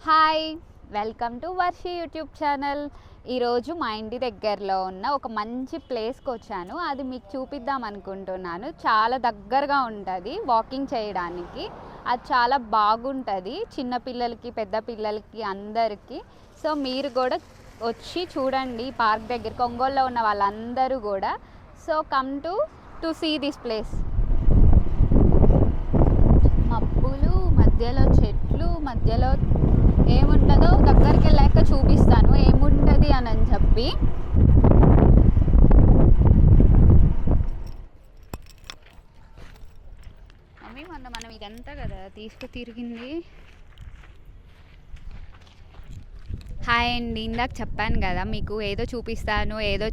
Hi, welcome to Varshi YouTube channel. ఈరోజు మా ఇంటి దగ్గరలో ఉన్న ఒక మంచి ప్లేస్కి వచ్చాను. అది మీకు చూపిద్దాం అనుకుంటున్నాను. చాలా దగ్గరగా ఉంటుంది వాకింగ్ చేయడానికి. అది చాలా బాగుంటుంది చిన్నపిల్లలకి, పెద్ద పిల్లలకి, అందరికీ. సో మీరు కూడా వచ్చి చూడండి పార్క్ దగ్గరికి. ఒంగోలులో ఉన్న వాళ్ళందరూ కూడా. So come to see this place. మబ్బులు మధ్యలో, చెట్లు మధ్యలో ఏముంటుందో దగ్గరికి వెళ్ళాక చూపిస్తాను ఏముంటుంది అని చెప్పి. మమ్మీ మొన్న మనం ఇదంతా కదా తిరిగింది. హాయ్ అండి, ఇందాక చెప్పాను కదా మీకు ఏదో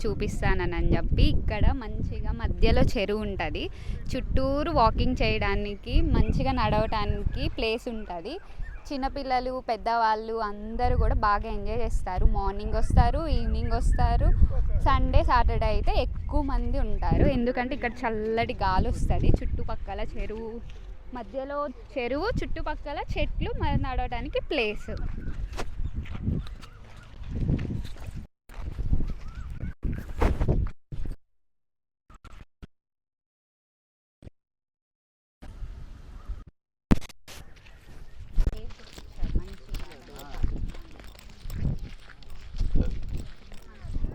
చూపిస్తానని చెప్పి. ఇక్కడ మంచిగా మధ్యలో చెరువు ఉంటుంది. చుట్టూరు వాకింగ్ చేయడానికి, మంచిగా నడవటానికి ప్లేస్ ఉంటుంది. చిన్నపిల్లలు, పెద్దవాళ్ళు అందరూ కూడా బాగా ఎంజాయ్ చేస్తారు. మార్నింగ్ వస్తారు, ఈవినింగ్ వస్తారు. సండే, సాటర్డే అయితే ఎక్కువ మంది ఉంటారు. ఎందుకంటే ఇక్కడ చల్లటి గాలి వస్తుంది. చుట్టుపక్కల చెరువు, మధ్యలో చెరువు, చుట్టుపక్కల చెట్లు, నడవడానికి ప్లేస్.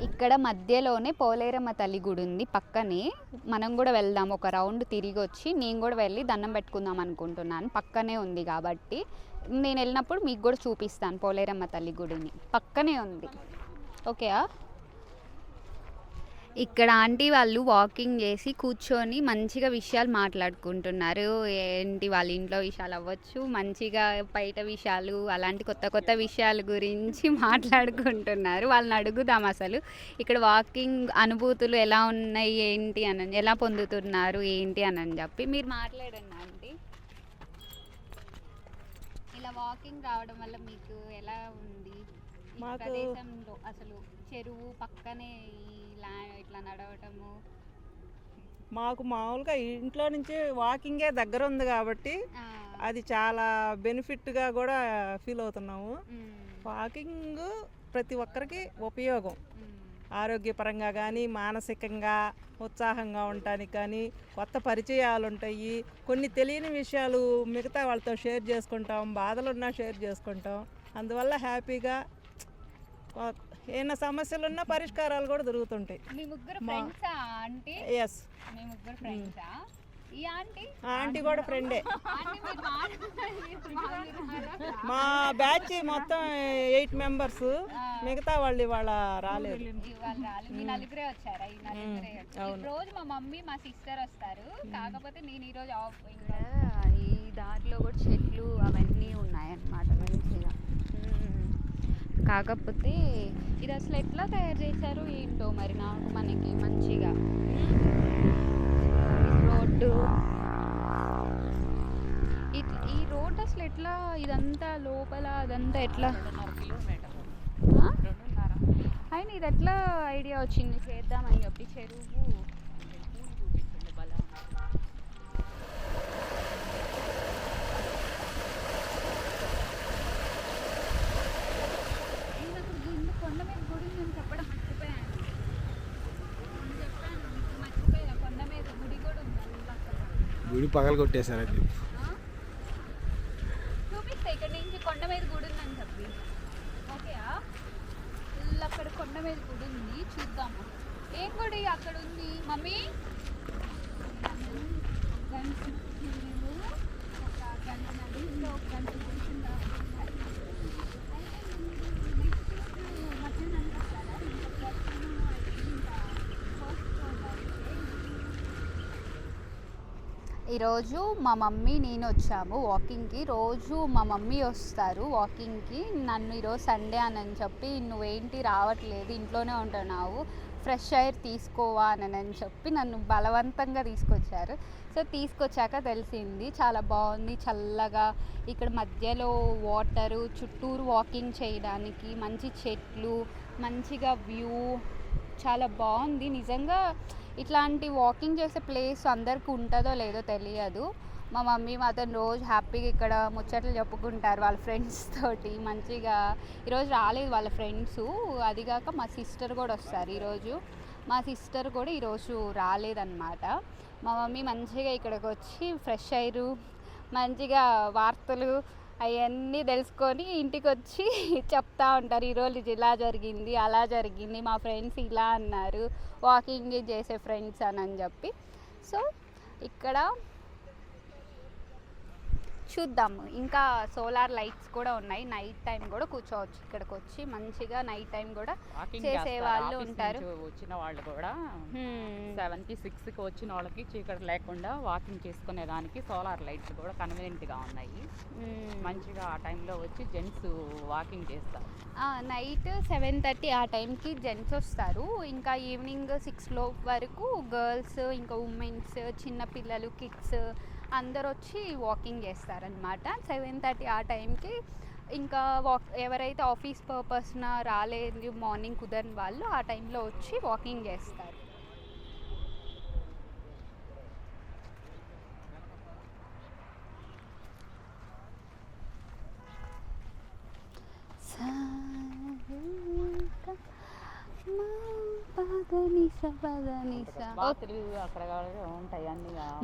ఇక్కడ మధ్యలోనే పోలేరమ్మ తల్లి గుడి ఉంది పక్కనే. మనం కూడా వెళ్దాం, ఒక రౌండ్ తిరిగి వచ్చి నేను కూడా వెళ్ళి దండం పెట్టుకుందాం అనుకుంటున్నాను. పక్కనే ఉంది కాబట్టి నేను వెళ్ళినప్పుడు మీకు కూడా చూపిస్తాను పోలేరమ్మ తల్లి గుడిని. పక్కనే ఉంది, ఓకేయా? ఇక్కడ ఆంటీ వాళ్ళు వాకింగ్ చేసి కూర్చొని మంచిగా విషయాలు మాట్లాడుకుంటున్నారు. ఏంటి వాళ్ళ ఇంట్లో విషయాలు అవ్వచ్చు, మంచిగా బయట విషయాలు, అలాంటి కొత్త కొత్త విషయాల గురించి మాట్లాడుకుంటున్నారు. వాళ్ళని అడుగుదాం అసలు ఇక్కడ వాకింగ్ అనుభూతులు ఎలా ఉన్నాయి, ఏంటి అని, ఎలా పొందుతున్నారు ఏంటి అని చెప్పి. మీరు మాట్లాడండి ఆంటీ. ఇలా వాకింగ్ రావడం వల్ల మీకు ఎలా ఉంది ఈ ప్రదేశంలో? అసలు చెరువు పక్కనే ఇట్లా నడవటము. మాకు మామూలుగా ఇంట్లో నుంచి వాకింగే దగ్గర ఉంది కాబట్టి అది చాలా బెనిఫిట్గా కూడా ఫీల్ అవుతున్నాము. వాకింగ్ ప్రతి ఒక్కరికి ఉపయోగం, ఆరోగ్యపరంగా కానీ, మానసికంగా ఉత్సాహంగా ఉండటానికి కానీ, కొత్త పరిచయాలు ఉంటాయి. కొన్ని తెలియని విషయాలు మిగతా వాళ్ళతో షేర్ చేసుకుంటాం, బాధలున్నా షేర్ చేసుకుంటాం. అందువల్ల హ్యాపీగా ఏమైనా సమస్యలు ఉన్నా పరిష్కారాలు కూడా దొరుకుతుంటాయి. ఎస్, ఆంటీ కూడా ఫ్రెండే. మా బ్యాచ్ మొత్తం 8 మెంబర్స్, మిగతా వాళ్ళు ఇవాళ రాలేదు. రోజు మా మమ్మీ, మా సిస్టర్ వస్తారు. కాకపోతే నేను ఈరోజు ఆఫ్. ఈ దారిలో కూడా చెట్లు అవన్నీ ఉన్నాయన్నమాట మంచిగా. కాకపోతే ఇది అసలు ఎట్లా తయారు చేశారు ఏంటో మరి. మనకి మంచిగా రోడ్డు, ఈ రోడ్ అసలు ఎట్లా, ఇదంతా లోపల అదంతా ఎట్లా అయినా ఇది ఎట్లా ఐడియా వచ్చింది చేద్దామని చెప్పి? చెరువు కొండ మీద గుడి నేను చెప్పడం మర్చిపోయాను. కొండ మీద గుడి కూడా ఉంది. గుడి పగలు కొట్టేశారండి. చూపిస్తే ఇక్కడ నుంచి కొండ మీద గుడి ఉందని చెప్పి. ఓకేయా? అక్కడ కొండ మీద గుడి ఉంది, చూద్దాము. ఏం గుడి అక్కడ ఉంది మమ్మీ? ఒక గంట నదిలో ఒక గంట కూర్చుంటారు. ఈరోజు మా మమ్మీ నేను వచ్చాము వాకింగ్కి. రోజు మా మమ్మీ వస్తారు వాకింగ్కి. నన్ను ఈరోజు సండే అని చెప్పి, నువ్వేంటి రావట్లేదు, ఇంట్లోనే ఉంటున్నావు, ఫ్రెష్ ఎయిర్ తీసుకోవా అని చెప్పి నన్ను బలవంతంగా తీసుకొచ్చారు. సో తీసుకొచ్చాక తెలిసింది చాలా బాగుంది, చల్లగా. ఇక్కడ మధ్యలో వాటరు, చుట్టూరు వాకింగ్ చేయడానికి మంచి చెట్లు, మంచిగా వ్యూ, చాలా బాగుంది నిజంగా. ఇట్లాంటి వాకింగ్ చేసే ప్లేస్ అందరికీ ఉంటుందో లేదో తెలియదు. మా మమ్మీ మాత్రం రోజు హ్యాపీగా ఇక్కడ ముచ్చట్లు చెప్పుకుంటారు వాళ్ళ ఫ్రెండ్స్ తోటి మంచిగా. ఈరోజు రాలేదు వాళ్ళ ఫ్రెండ్స్, అదిగాక మా సిస్టర్ కూడా వస్తారు ఈరోజు. మా సిస్టర్ కూడా ఈరోజు రాలేదన్నమాట. మా మమ్మీ మంచిగా ఇక్కడికి వచ్చి ఫ్రెష్ అయ్యారు, మంచిగా వార్తలు అవన్నీ తెలుసుకొని ఇంటికి వచ్చి చెప్తా ఉంటారు, ఈరోజు ఇలా జరిగింది అలా జరిగింది, మా ఫ్రెండ్స్ ఇలా అన్నారు, వాకింగ్ చేసే ఫ్రెండ్స్ అని చెప్పి. సో ఇక్కడ చూద్దాము. ఇంకా సోలార్ లైట్స్ కూడా ఉన్నాయి, నైట్ టైం కూడా కూర్చోవచ్చు ఇక్కడికి వచ్చి మంచిగా. నైట్ టైం కూడా చేసే వాళ్ళు ఉంటారు. వచ్చిన వాళ్ళు కూడా 7కి 6కి వచ్చిన వాళ్ళకి చీకటి లేకుండా వాకింగ్ చేసుకునే దానికి సోలార్ లైట్స్ కూడా కన్వీనియంట్గా ఉన్నాయి. మంచిగా ఆ టైంలో వచ్చి జెంట్స్ వాకింగ్ చేస్తారు. నైట్ 7:30 ఆ టైంకి జెంట్స్ వస్తారు. ఇంకా ఈవినింగ్ 6 వరకు గర్ల్స్, ఇంకా ఉమెన్స్, చిన్నపిల్లలు, కిడ్స్ అందరు వచ్చి వాకింగ్ చేస్తారనమాట. 7:30 ఆ టైంకి ఇంకా ఎవరైతే ఆఫీస్ పర్పస్న రాలేదు, మార్నింగ్ కుదరని వాళ్ళు ఆ టైంలో వచ్చి వాకింగ్ చేస్తారు.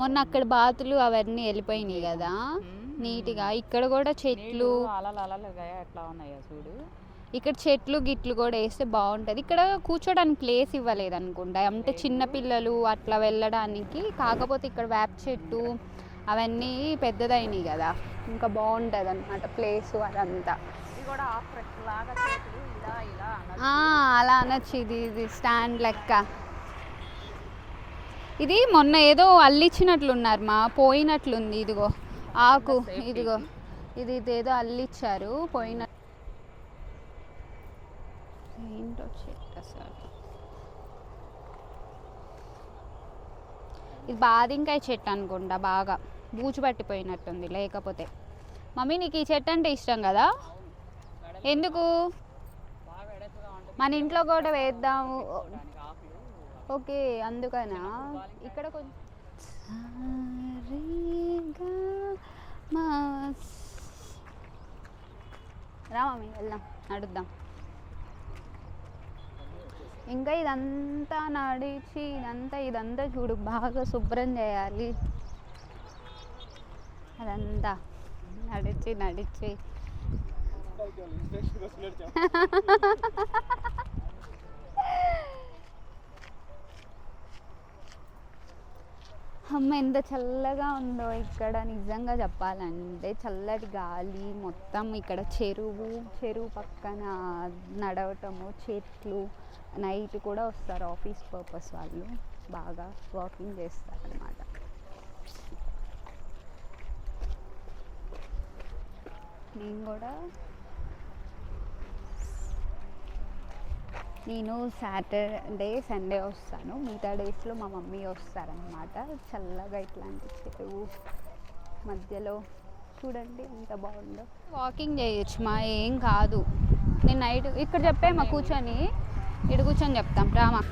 మొన్న అక్కడ బాతులు అవన్నీ వెళ్ళిపోయినాయి కదా నీట్గా. ఇక్కడ కూడా చెట్లు ఎట్లా ఉన్నాయో చూడు. ఇక్కడ చెట్లు గిట్లు కూడా వేస్తే బాగుంటుంది. ఇక్కడ కూర్చోడానికి ప్లేస్ ఇవ్వలేదు అనుకుంటా, అంటే చిన్నపిల్లలు అట్లా వెళ్ళడానికి. కాకపోతే ఇక్కడ వేప చెట్టు అవన్నీ పెద్దదైనాయి కదా, ఇంకా బాగుంటుంది అన్నమాట ప్లేసు అదంతా. అలా అనొచ్చు. ఇది స్టాండ్ లెక్క. ఇది మొన్న ఏదో అల్లిచ్చినట్లున్నారు, పోయినట్లుంది. ఇదిగో ఆకు, ఇదిగో ఇది ఏదో అల్లిచ్చారు పోయిన. ఏంటో చెట్టు అసలు. ఇది బాదింకాయ చెట్టు అనుకుంటా, బాగా బూజు పట్టిపోయినట్టుంది. లేకపోతే మమ్మీ నీకు ఈ చెట్టు అంటే ఇష్టం కదా, ఎందుకు? మన ఇంట్లో కూడా వేద్దాము. ఓకే, అందుకనా. ఇక్కడ కొంచెం రా మమ్మీ వెళ్దాం, నడుద్దాం. ఇంకా ఇదంతా నడిచి ఇదంతా చూడు, బాగా శుభ్రం చేయాలి. అదంతా నడిచి అమ్మ ఎంత చల్లగా ఉందో ఇక్కడ. నిజంగా చెప్పాలంటే చల్లటి గాలి మొత్తం. ఇక్కడ చెరువు పక్కన నడవటము, చెట్లు. నైట్ కూడా వస్తారు ఆఫీస్ పర్పస్ వాళ్ళు, బాగా వాకింగ్ చేస్తారన్నమాట. నేను సాటర్డే సండే వస్తాను, మిగతా డేస్లో మా మమ్మీ వస్తారనమాట. చల్లగా ఇట్లాంటి చెరువు మధ్యలో చూడండి ఎంత బాగుందో. వాకింగ్ చేయొచ్చు ఏం కాదు. నేను నైట్ ఇక్కడ చెప్పేమా కూర్చొని, ఇక్కడ కూర్చొని చెప్తాం రామా.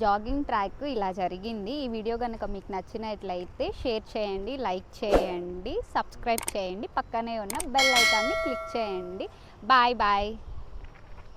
జాగింగ్ ట్రాక్ ఇలా జరిగింది. ఈ వీడియో కనుక మీకు నచ్చినట్లయితే షేర్ చేయండి, లైక్ చేయండి, సబ్స్క్రైబ్ చేయండి, పక్కనే ఉన్న బెల్ ఐకాన్ని క్లిక్ చేయండి. Bye bye.